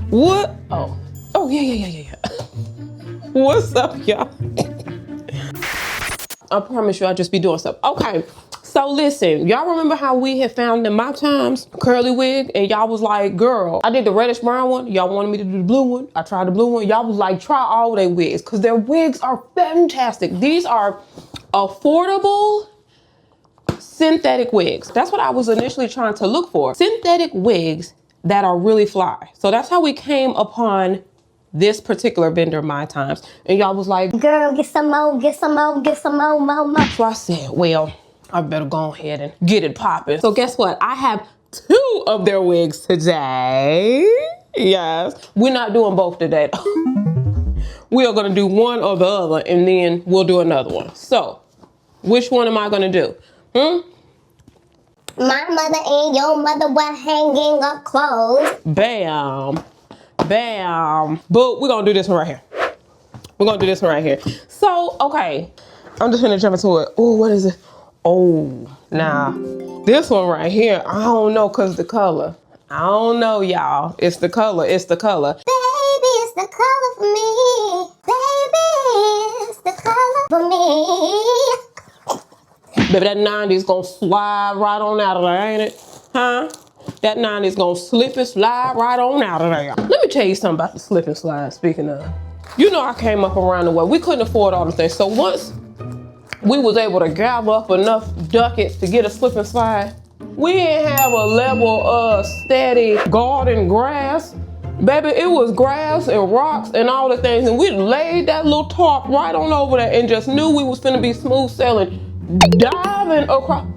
What? Oh. Oh, yeah. What's up, y'all? I promise you I'll just be doing stuff. Okay, so listen, y'all remember how we had found in my times curly wig and y'all was like, girl, I did the reddish brown one. Y'all wanted me to do the blue one. I tried the blue one. Y'all was like, try all their wigs because their wigs are fantastic. These are affordable synthetic wigs. That's what I was initially trying to look for. Synthetic wigs that are really fly. So that's how we came upon this particular vendor, My Times. And y'all was like, girl, get some more, get some more, get some more. So I said, well, I better go ahead and get it popping. So guess what? I have 2 of their wigs today. Yes. We're not doing both today. We are gonna do one or the other and then we'll do another one. So, which one am I gonna do? My mother and your mother were hanging up clothes. Bam. Bam. But we're gonna do this one right here. We're gonna do this one right here. So, okay. I'm just gonna jump into it. Oh, what is it? Oh, now, this one right here, I don't know cause the color. I don't know, y'all. It's the color, it's the color. Baby, it's the color for me. Baby, it's the color for me. Baby, that 90's gonna slide right on out of there, ain't it? Huh? That 90's gonna slip and slide right on out of there. Let me tell you something about the slip and slide, speaking of. You know I came up around the way. We couldn't afford all the things. So once we was able to gather up enough ducats to get a slip and slide, we didn't have a level of steady garden grass. Baby, it was grass and rocks and all the things. And we laid that little tarp right on over there and just knew we was finna be smooth sailing, diving across.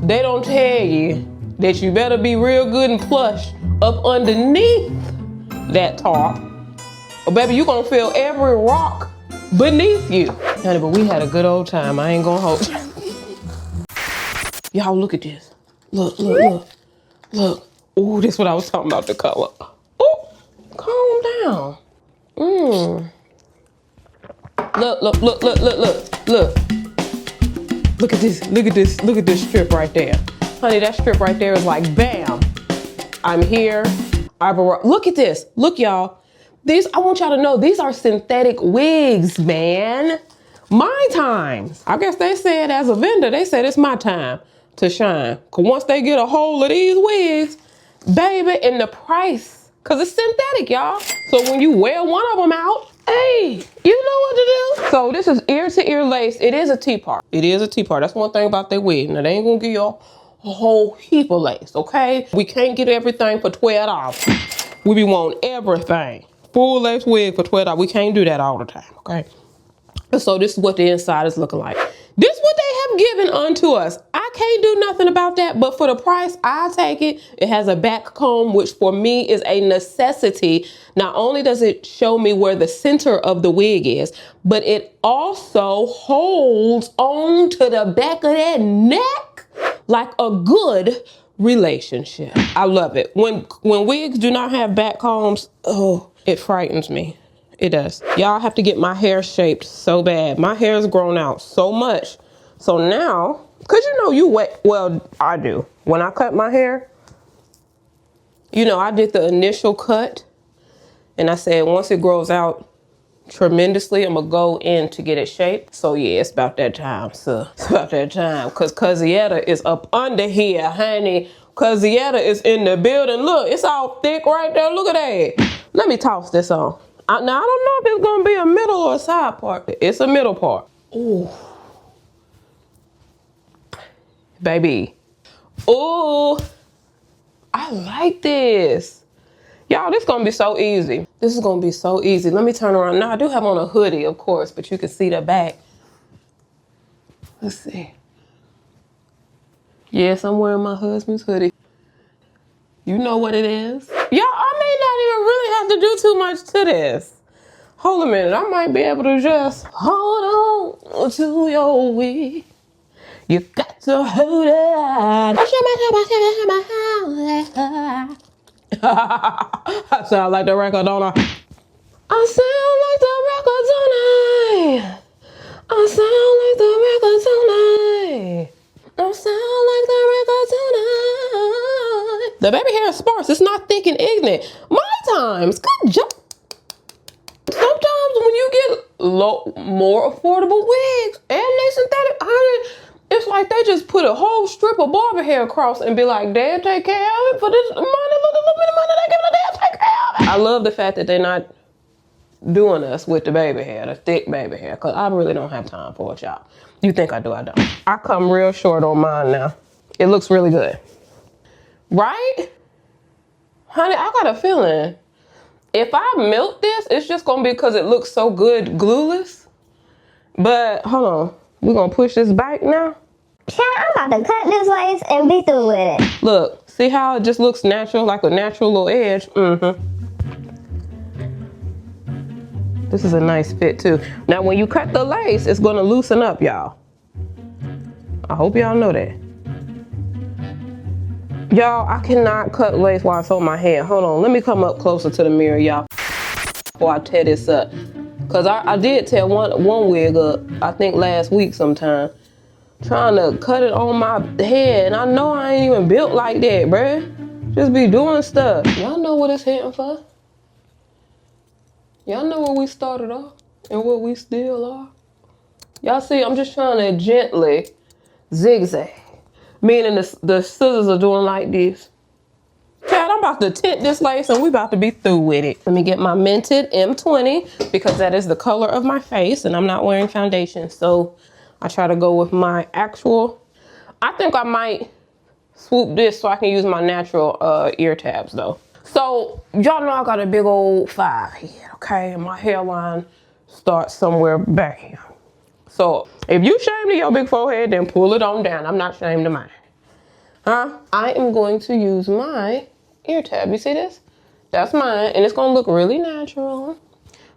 They don't tell you that you better be real good and plush up underneath that tarp. Or baby, you gonna feel every rock beneath you. Honey, but we had a good old time. I ain't gonna hold you. Y'all look at this. Look. Ooh, this is what I was talking about, the color. Ooh, calm down. Look. Look at this strip right there. Honey, that strip right there is like, bam, I'm here. Look at this. Look, y'all. I want y'all to know, these are synthetic wigs, man. My times. I guess they said as a vendor, they said it's my time to shine. Cause once they get a hold of these wigs, baby, and the price, cause it's synthetic, y'all. So when you wear one of them out, hey, you know what to do. So this is ear to ear lace. It is a T-part. It is a T-part. That's one thing about their wig. Now they ain't gonna give you a whole heap of lace, okay? We can't get everything for $12. We be wanting everything. Full lace wig for $12. We can't do that all the time, okay? So this is what the inside is looking like. This is what they have given unto us. I can't do nothing about that, but for the price, I'll take it. It has a back comb, which for me is a necessity. Not only does it show me where the center of the wig is, but it also holds on to the back of that neck like a good relationship. I love it. When wigs do not have back combs, oh, it frightens me. It does. Y'all have to get my hair shaped so bad. My hair has grown out so much. So now, cause you know well, I do. When I cut my hair, you know, I did the initial cut and I said, once it grows out tremendously, I'm gonna go in to get it shaped. So yeah, it's about that time, sir. It's about that time. Cause Cuzzietta is up under here, honey. Cuzzietta is in the building. Look, it's all thick right there. Look at that. Let me toss this on. Now, I don't know if it's gonna be a middle or a side part. It's a middle part. Ooh. Baby. Ooh. I like this. Y'all, this is gonna be so easy. This is gonna be so easy. Let me turn around. Now, I do have on a hoodie, of course, but you can see the back. Let's see. Yes, I'm wearing my husband's hoodie. You know what it is. Y'all, I may not even really have to do too much to this. Hold a minute, I might be able to just hold on to your wig. You got to hold it. I sound like the record, don't I? I sound like the record, don't I? I sound like the record, don't I? I sound like the record, don't I? The baby hair is sparse. It's not thick and ignorant. My Sometimes, good job. Sometimes when you get more affordable wigs and they synthetic, honey, it's like they just put a whole strip of barber hair across and be like, "Dad, take care of it for this money. Look at the little bit of money they give the dad, take care of it." I love the fact that they're not doing us with the baby hair, the thick baby hair, because I really don't have time for it, y'all. You think I do, I don't. I come real short on mine now. It looks really good. Right? Honey, I got a feeling if I melt this, it's just going to be because it looks so good glueless. But hold on. We're going to push this back now. Child, I'm about to cut this lace and be through with it. Look, see how it just looks natural, like a natural little edge? This is a nice fit too. Now when you cut the lace, it's gonna loosen up, y'all. I hope y'all know that. Y'all, I cannot cut lace while it's on my hand. Hold on, let me come up closer to the mirror, y'all, before I tear this up. Cause I did tear one wig up, I think last week sometime, trying to cut it on my head. And I know I ain't even built like that, bruh. Just be doing stuff. Y'all know what it's hitting for. Y'all know where we started off and where we still are. Y'all see, I'm just trying to gently zigzag. Meaning the scissors are doing like this. Chad, I'm about to tint this lace and we about to be through with it. Let me get my Mented M20 because that is the color of my face and I'm not wearing foundation. So I try to go with my actual, I think I might swoop this so I can use my natural ear tabs though. So y'all know I got a big old 5 head, okay? And my hairline starts somewhere back here. So if you ashamed of your big forehead, then pull it on down. I'm not ashamed of mine. Huh? I am going to use my ear tab. You see this? That's mine. And it's going to look really natural.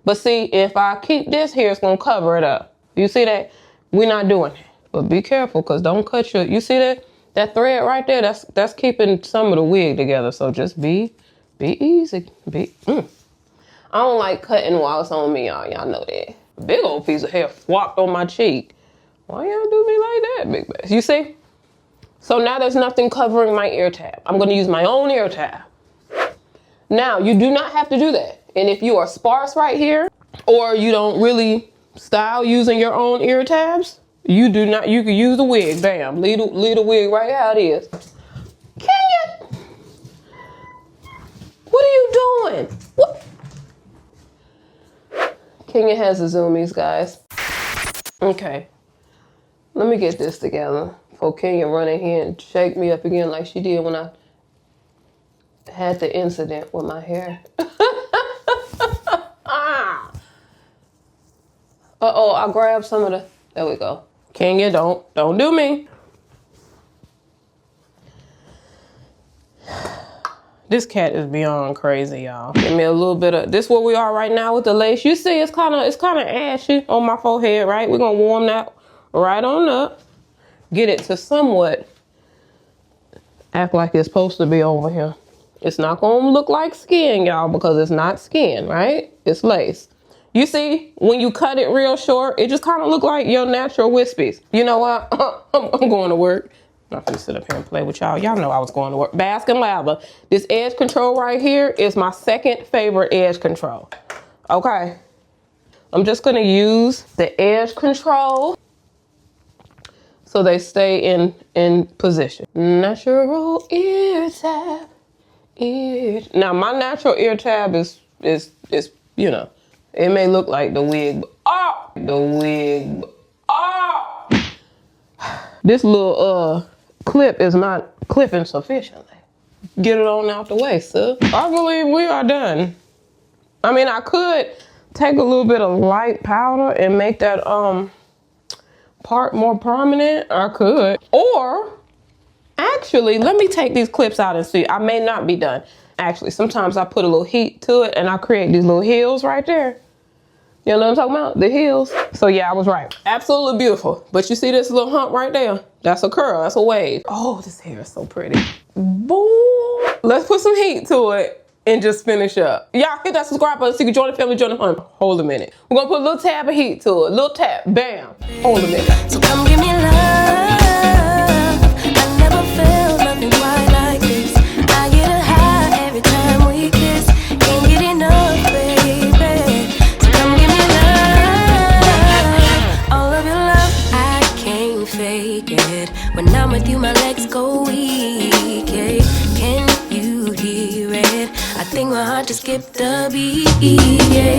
But see, if I keep this here, it's going to cover it up. You see that? We're not doing that. But be careful because don't cut your... You see that? That thread right there, that's keeping some of the wig together. So just be easy. I don't like cutting while it's on me, y'all. Y'all know that. A big old piece of hair flopped on my cheek. Why y'all do me like that, big bass? You see? So now there's nothing covering my ear tab. I'm going to use my own ear tab. Now, you do not have to do that. And if you are sparse right here, or you don't really style using your own ear tabs, you can use the wig. Bam. Leave the wig right how it is. Kenya! What are you doing? What? Kenya has the zoomies, guys. Okay. Let me get this together before Kenya run in here and shake me up again like she did when I had the incident with my hair. Uh-oh, I grabbed some of the... There we go. Kenya, don't do me. This cat is beyond crazy, y'all. Give me a little bit of... This where we are right now with the lace. You see, it's kind of ashy on my forehead, right? We're going to warm that right on up. Get it to somewhat act like it's supposed to be over here. It's not going to look like skin, y'all, because it's not skin, right? It's lace. You see, when you cut it real short, it just kind of look like your natural wispies. You know what? I'm going to work. I'm not gonna sit up here and play with y'all. Y'all know I was going to work. Bask and lather. This edge control right here is my second favorite edge control. Okay. I'm just gonna use the edge control so they stay in position. Natural ear tab. Now my natural ear tab is you know, it may look like the wig, but this little clip is not clipping sufficiently. Get it on out the way, sir. I believe we are done. I mean, I could take a little bit of light powder and make that part more prominent. I could. Or, actually, let me take these clips out and see. I may not be done. Actually, sometimes I put a little heat to it and I create these little heels right there. You know what I'm talking about? The heels. So yeah, I was right. Absolutely beautiful. But you see this little hump right there? That's a curl, that's a wave. Oh, this hair is so pretty. Boom. Let's put some heat to it and just finish up. Y'all hit that subscribe button so you can join the family, join the fun. Hold a minute. We're gonna put a little tab of heat to it. Little tap, bam. Hold a minute. So come give me love. I never felt nothing quite like this. I get a high every time we kiss. Can't get skip the beat, yeah.